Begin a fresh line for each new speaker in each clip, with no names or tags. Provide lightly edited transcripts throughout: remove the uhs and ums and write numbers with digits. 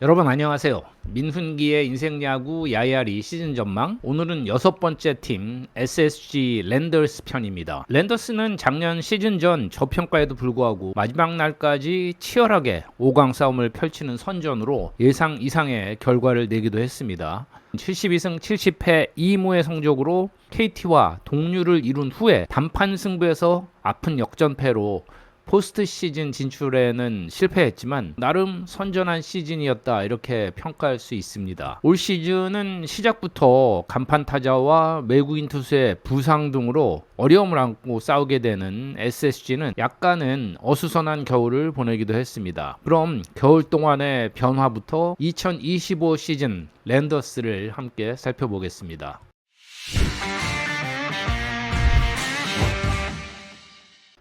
여러분 안녕하세요. 민훈기의 인생야구 야야리 시즌 전망. 오늘은 6번째 팀 SSG 랜더스 편입니다. 랜더스는 작년 시즌 전 저평가에도 불구하고 마지막 날까지 치열하게 5강 싸움을 펼치는 선전으로 예상 이상의 결과를 내기도 했습니다. 72승 70패 2무의 성적으로 KT와 동률을 이룬 후에 단판 승부에서 아픈 역전패로 포스트 시즌 진출에는 실패했지만 나름 선전한 시즌이었다 이렇게 평가할 수 있습니다. 올 시즌은 시작부터 간판 타자와 외국인 투수의 부상 등으로 어려움을 안고 싸우게 되는 SSG는 약간은 어수선한 겨울을 보내기도 했습니다. 그럼 겨울 동안의 변화부터 2025 시즌 랜더스를 함께 살펴보겠습니다.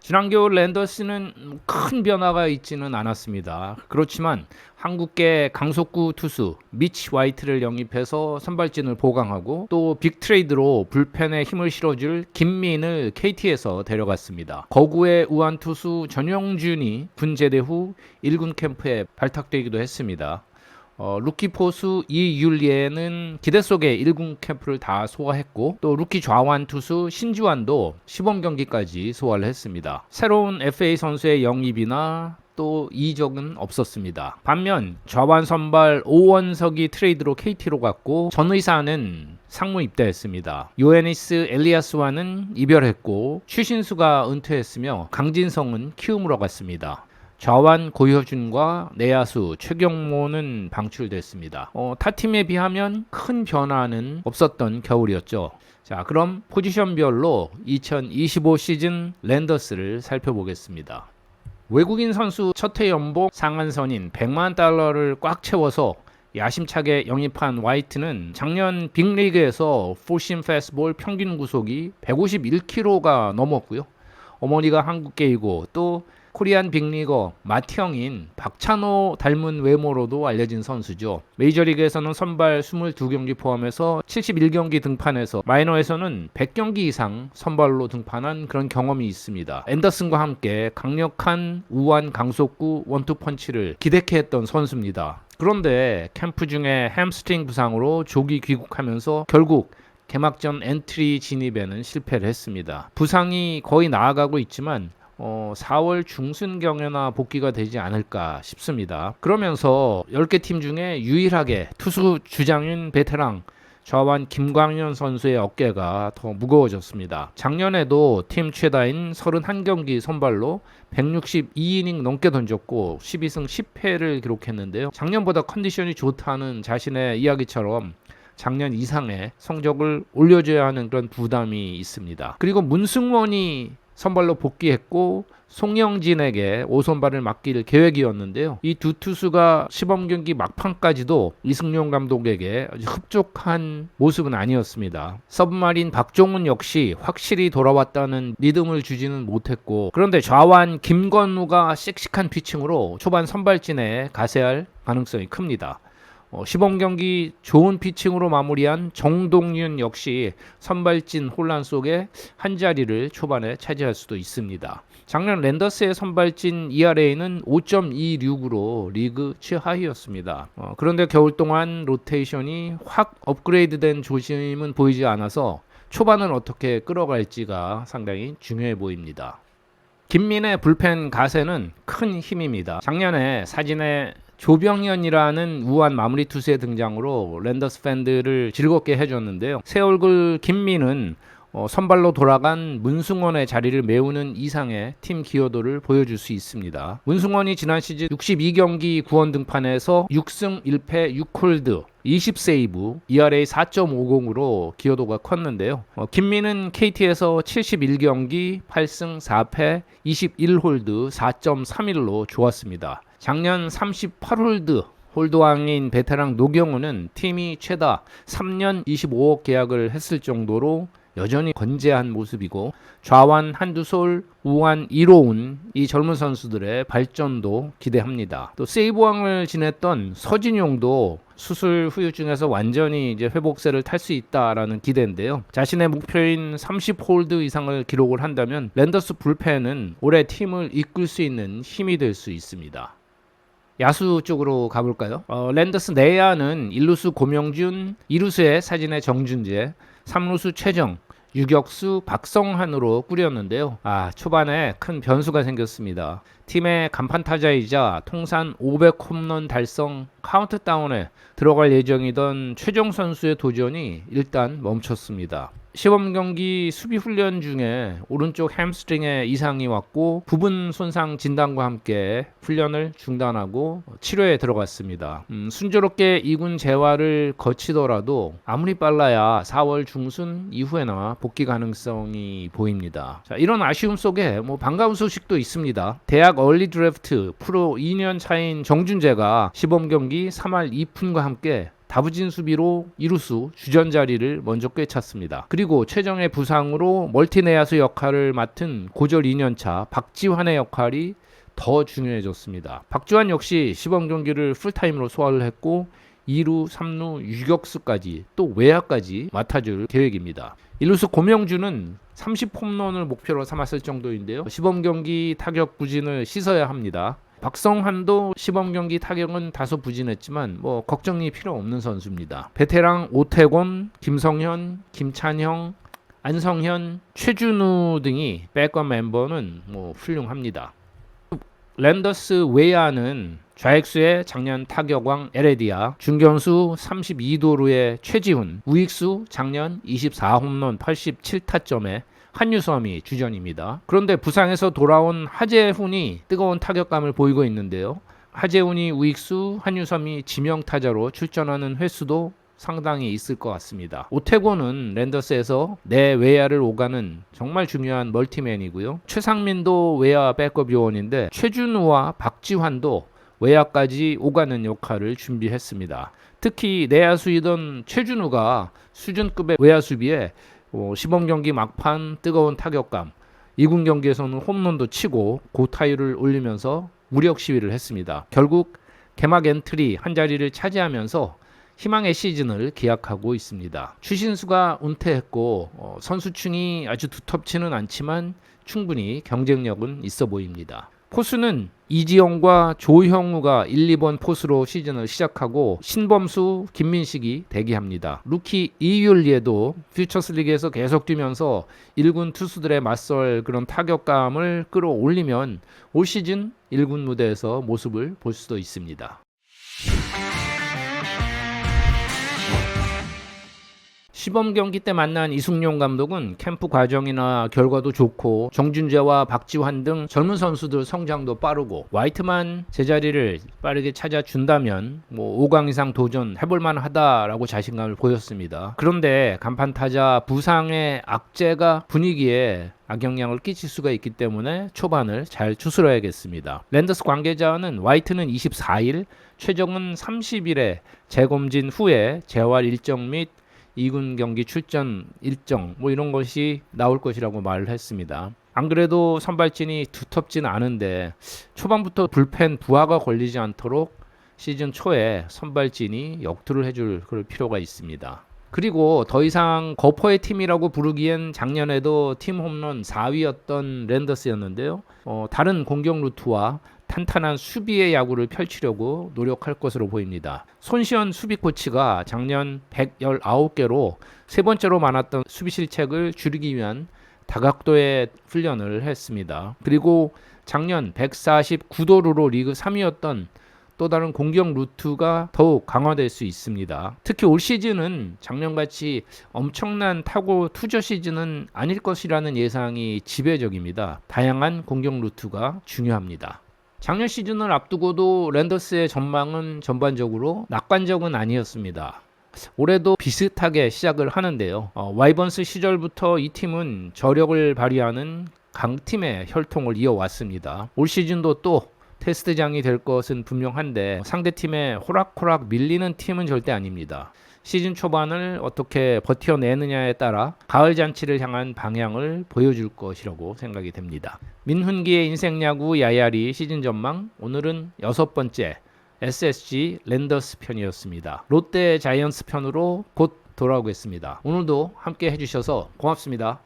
지난 겨울 랜더스는 큰 변화가 있지는 않았습니다. 그렇지만 한국계 강속구 투수 미치 화이트를 영입해서 선발진을 보강하고 또 빅트레이드로 불펜에 힘을 실어줄 김민을 KT에서 데려갔습니다. 거구의 우한 투수 전용준이 군 제대 후 1군 캠프에 발탁되기도 했습니다. 루키 포수 이율리에는 기대 속에 1군 캠프를 다 소화했고 또 루키 좌완 투수 신주환도 시범 경기까지 소화를 했습니다. 새로운 FA 선수의 영입이나 또 이적은 없었습니다. 반면 좌완 선발 오원석이 트레이드로 KT로 갔고 전의사는 상무 입대했습니다. 요에니스 엘리아스와는 이별했고 추신수가 은퇴했으며 강진성은 키움으로 갔습니다. 좌완 고효준과 내야수 최경모는 방출됐습니다. 타 팀에 비하면 큰 변화는 없었던 겨울이었죠. 자, 그럼 포지션별로 2025 시즌 랜더스를 살펴보겠습니다. 외국인 선수 첫해 연봉 상한선인 100만 달러를 꽉 채워서 야심차게 영입한 화이트는 작년 빅리그에서 포심 패스트볼 평균 구속이 151km가 넘었고요. 어머니가 한국계이고 또 코리안 빅리거 맏형인 박찬호 닮은 외모로도 알려진 선수죠. 메이저리그에서는 선발 22경기 포함해서 71경기 등판해서 마이너에서는 100경기 이상 선발로 등판한 그런 경험이 있습니다. 앤더슨과 함께 강력한 우완 강속구 원투펀치를 기대케 했던 선수입니다. 그런데 캠프 중에 햄스트링 부상으로 조기 귀국하면서 결국 개막전 엔트리 진입에는 실패를 했습니다. 부상이 거의 나아가고 있지만 4월 중순경에나 복귀가 되지 않을까 싶습니다. 그러면서 10개 팀 중에 유일하게 투수 주장인 베테랑 좌완 김광현 선수의 어깨가 더 무거워졌습니다. 작년에도 팀 최다인 31경기 선발로 162이닝 넘게 던졌고 12승 10패를 기록했는데요. 작년보다 컨디션이 좋다는 자신의 이야기처럼 작년 이상의 성적을 올려줘야 하는 그런 부담이 있습니다. 그리고 문승원이 선발로 복귀했고 송영진에게 5선발을 맡길 계획이었는데요. 이 두 투수가 시범 경기 막판까지도 이승용 감독에게 아주 흡족한 모습은 아니었습니다. 서브마린 박종훈 역시 확실히 돌아왔다는 믿음을 주지는 못했고 그런데 좌완 김건우가 씩씩한 피칭으로 초반 선발진에 가세할 가능성이 큽니다. 시범 경기 좋은 피칭으로 마무리한 정동윤 역시 선발진 혼란 속에 한 자리를 초반에 차지할 수도 있습니다. 작년 랜더스의 선발진 ERA는 5.26으로 리그 최하위였습니다. 그런데 겨울 동안 로테이션이 확 업그레이드된 조짐은 보이지 않아서 초반을 어떻게 끌어갈지가 상당히 중요해 보입니다. 김민의 불펜 가세는 큰 힘입니다. 작년에 사진에 조병현이라는 우한 마무리 투수의 등장으로 랜더스 팬들을 즐겁게 해줬는데요. 새 얼굴 김민은 선발로 돌아간 문승원의 자리를 메우는 이상의 팀 기여도를 보여줄 수 있습니다. 문승원이 지난 시즌 62경기 구원 등판에서 6승 1패 6홀드 20세이브 ERA 4.50으로 기여도가 컸는데요. 김민은 KT에서 71경기 8승 4패 21홀드 4.31로 좋았습니다. 작년 38홀드 홀드왕인 베테랑 노경우는 팀이 최다 3년 25억 계약을 했을 정도로 여전히 건재한 모습이고 좌완 한두솔, 우완 이로운 이 젊은 선수들의 발전도 기대합니다. 또 세이브왕을 지냈던 서진용도 수술 후유증에서 완전히 이제 회복세를 탈 수 있다라는 기대인데요. 자신의 목표인 30홀드 이상을 기록을 한다면 랜더스 불펜은 올해 팀을 이끌 수 있는 힘이 될 수 있습니다. 야수 쪽으로 가볼까요? 랜더스 내야는 1루수 고명준, 2루수의 사진의 정준재, 3루수 최정, 유격수 박성한으로 꾸렸는데요. 초반에 큰 변수가 생겼습니다. 팀의 간판 타자이자 통산 500 홈런 달성 카운트다운에 들어갈 예정이던 최정 선수의 도전이 일단 멈췄습니다. 시범 경기 수비 훈련 중에 오른쪽 햄스트링에 이상이 왔고 부분 손상 진단과 함께 훈련을 중단하고 치료에 들어갔습니다. 순조롭게 2군 재활을 거치더라도 아무리 빨라야 4월 중순 이후에나 복귀 가능성이 보입니다. 자, 이런 아쉬움 속에 반가운 소식도 있습니다. 대학 얼리 드래프트 프로 2년 차인 정준재가 시범 경기 3할 2푼과 함께 다부진 수비로 2루수 주전 자리를 먼저 꿰찼습니다. 그리고 최정의 부상으로 멀티 내야수 역할을 맡은 고졸 2년차 박지환의 역할이 더 중요해졌습니다. 박지환 역시 시범 경기를 풀타임으로 소화를 했고 2루, 3루, 유격수까지 또 외야까지 맡아줄 계획입니다. 1루수 고명준은 30홈런을 목표로 삼았을 정도인데요. 시범 경기 타격 부진을 씻어야 합니다. 박성한도 시범 경기 타격은 다소 부진했지만 걱정이 필요 없는 선수입니다. 베테랑 오태곤, 김성현, 김찬형, 안성현, 최준우 등이 백업 멤버는 훌륭합니다. 랜더스 외야는 좌익수의 작년 타격왕 에레디아, 중견수 32도루의 최지훈, 우익수 작년 24홈런 87타점에 한유섬이 주전입니다. 그런데 부상에서 돌아온 하재훈이 뜨거운 타격감을 보이고 있는데요. 하재훈이 우익수, 한유섬이 지명타자로 출전하는 횟수도 상당히 있을 것 같습니다. 오태곤은 랜더스에서 내 외야를 오가는 정말 중요한 멀티맨이고요. 최상민도 외야 백업 요원인데 최준우와 박지환도 외야까지 오가는 역할을 준비했습니다. 특히 내야수이던 최준우가 수준급의 외야 수비에 시범 경기 막판 뜨거운 타격감, 2군 경기에서는 홈런도 치고 고타율을 올리면서 무력 시위를 했습니다. 결국 개막 엔트리 한 자리를 차지하면서 희망의 시즌을 기약하고 있습니다. 추신수가 은퇴했고 선수층이 아주 두텁지는 않지만 충분히 경쟁력은 있어 보입니다. 포수는 이지영과 조형우가 1, 2번 포수로 시즌을 시작하고 신범수, 김민식이 대기합니다. 루키 이율리에도 퓨처스리그에서 계속 뛰면서 1군 투수들의 맞설 그런 타격감을 끌어올리면 올 시즌 1군 무대에서 모습을 볼 수도 있습니다. 시범 경기 때 만난 이승용 감독은 캠프 과정이나 결과도 좋고 정준재와 박지환 등 젊은 선수들 성장도 빠르고 화이트만 제자리를 빠르게 찾아준다면 5강 이상 도전해볼 만하다라고 자신감을 보였습니다. 그런데 간판 타자 부상의 악재가 분위기에 악영향을 끼칠 수가 있기 때문에 초반을 잘 추스러야겠습니다. 랜더스 관계자는 화이트는 24일, 최정은 30일에 재검진 후에 재활 일정 및 2군 경기 출전 일정 이런 것이 나올 것이라고 말을 했습니다. 안 그래도 선발진이 두텁진 않은데 초반부터 불펜 부하가 걸리지 않도록 시즌 초에 선발진이 역투를 해줄 그럴 필요가 있습니다. 그리고 더 이상 거포의 팀이라고 부르기엔 작년에도 팀 홈런 4위였던 랜더스였는데요. 다른 공격 루트와 탄탄한 수비의 야구를 펼치려고 노력할 것으로 보입니다. 손시현 수비 코치가 작년 119개로 세 번째로 많았던 수비 실책을 줄이기 위한 다각도의 훈련을 했습니다. 그리고 작년 149도루로 리그 3위였던 또 다른 공격 루트가 더욱 강화될 수 있습니다. 특히 올 시즌은 작년같이 엄청난 타고 투저 시즌은 아닐 것이라는 예상이 지배적입니다. 다양한 공격 루트가 중요합니다. 작년 시즌을 앞두고도 랜더스의 전망은 전반적으로 낙관적은 아니었습니다. 올해도 비슷하게 시작을 하는데요. 와이번스 시절부터 이 팀은 저력을 발휘하는 강팀의 혈통을 이어왔습니다. 올 시즌도 또 테스트장이 될 것은 분명한데 상대팀에 호락호락 밀리는 팀은 절대 아닙니다. 시즌 초반을 어떻게 버텨내느냐에 따라 가을 잔치를 향한 방향을 보여줄 것이라고 생각이 됩니다. 민훈기의 인생야구 야야리 시즌 전망, 오늘은 6번째 SSG 랜더스 편이었습니다. 롯데 자이언츠 편으로 곧 돌아오겠습니다. 오늘도 함께 해주셔서 고맙습니다.